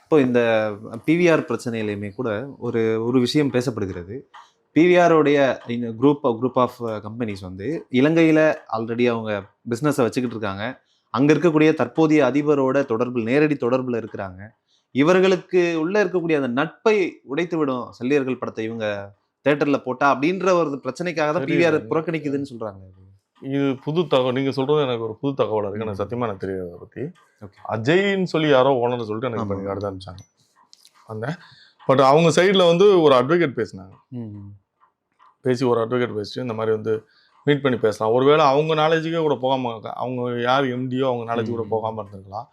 இப்போ இந்த பிவிஆர் பிரச்சனையிலையுமே கூட ஒரு ஒரு விஷயம் பேசப்படுகிறது. பிவிஆருடைய குரூப் ஆஃப் கம்பெனிஸ் வந்து இலங்கையில் ஆல்ரெடி அவங்க பிஸ்னஸை வச்சுக்கிட்டு இருக்காங்க. அங்கே இருக்கக்கூடிய தற்போதைய அதிபரோட நேரடி தொடர்பில் இருக்கிறாங்க. இவர்களுக்கு உள்ள இருக்கக்கூடிய அந்த நட்பை உடைத்து விடும் சல்லியர்கள் படத்தை இவங்க தியேட்டர்ல போட்டா அப்படின்ற ஒரு பிரச்சனைக்காக தான் பிவிஆர் புறக்கணிக்குதுன்னு சொல்றாங்க. இது புது தகவல். நீங்க சொல்றது எனக்கு ஒரு புது தகவல் இருக்கு. எனக்கு சத்தியமா எனக்கு தெரியாது அதை பத்தி. அஜய்ன்னு சொல்லி யாரோ ஓனர் சொல்லிட்டு எனக்கு பண்ணி அடுத்து அனுப்பிச்சாங்க வந்தேன். பட் அவங்க சைடில் வந்து ஒரு அட்வொகேட் பேசினாங்க. ஒரு அட்வொகேட் பேசிட்டு இந்த மாதிரி வந்து மீட் பண்ணி பேசலாம். ஒருவேளை அவங்க நாலேஜுக்கே கூட போகாமல், அவங்க யார் எம்டியோ அவங்க நாலேஜ் கூட போகாமல் இருந்திருக்கலாம்.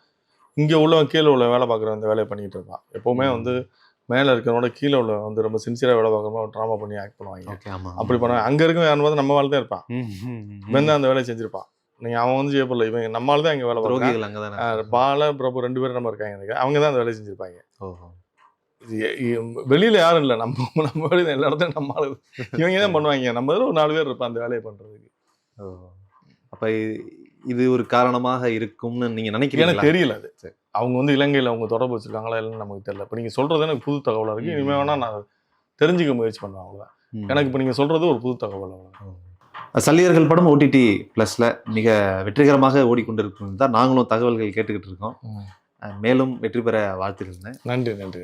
இங்கே உள்ளவன் கீழே உள்ள வேலை பார்க்குற அந்த வேலையை பண்ணிகிட்டு இருப்பான். எப்போவுமே வந்து மேலே இருக்கிறவனோட கீழே உள்ள வந்து ரொம்ப சின்சியராக வேலை பார்க்குறோம், ட்ராமா பண்ணி ஆக்ட் பண்ணுவாங்க. அப்படி பண்ணுவாங்க. அங்கே இருக்க யாரும் பார்த்து நம்ம வாழ் தான் இருப்பான், இவன் தான் அந்த வேலையை செஞ்சுருப்பான். நீங்கள் அவன் வந்து செய்யப்படல, இவன் நம்மளால தான் இங்கே வேலை பார்க்குறாங்க. பால பிரபு 2 பேரும் நம்ம இருக்காங்க எனக்கு, அவங்க தான் அந்த வேலையை செஞ்சுருப்பாங்க. வெளியில யாரும் இல்லை, நம்ம வெளியில எல்லா இடத்தையும் நம்ம இவங்க தான் பண்ணுவாங்க. நம்ம ஒரு 4 பேர் இருப்போம் அந்த வேலையை பண்றதுக்கு. அப்ப இது ஒரு காரணமாக இருக்கும்னு நீங்க நினைக்கிறீங்க? எனக்கு தெரியல. அது அவங்க வந்து இலங்கையில் அவங்க தொடர்பு வச்சிருக்காங்களா இல்லைன்னு நமக்கு தெரியல. இப்போ நீங்க சொல்றது எனக்கு புது தகவலா இருக்கு. இனிமே வேணா நான் தெரிஞ்சுக்க முயற்சி பண்ணுவேன். அவ்வளவுதான். எனக்கு இப்போ நீங்க சொல்றது ஒரு புது தகவல். சல்லியர்கள் படம் OTT ப்ளஸ்ல மிக வெற்றிகரமாக ஓடிக்கொண்டிருக்கிறது தான் நாங்களும் தகவல்கள் கேட்டுக்கிட்டு இருக்கோம். மேலும் வெற்றி பெற வாழ்த்துக்கிறேன். நன்றி.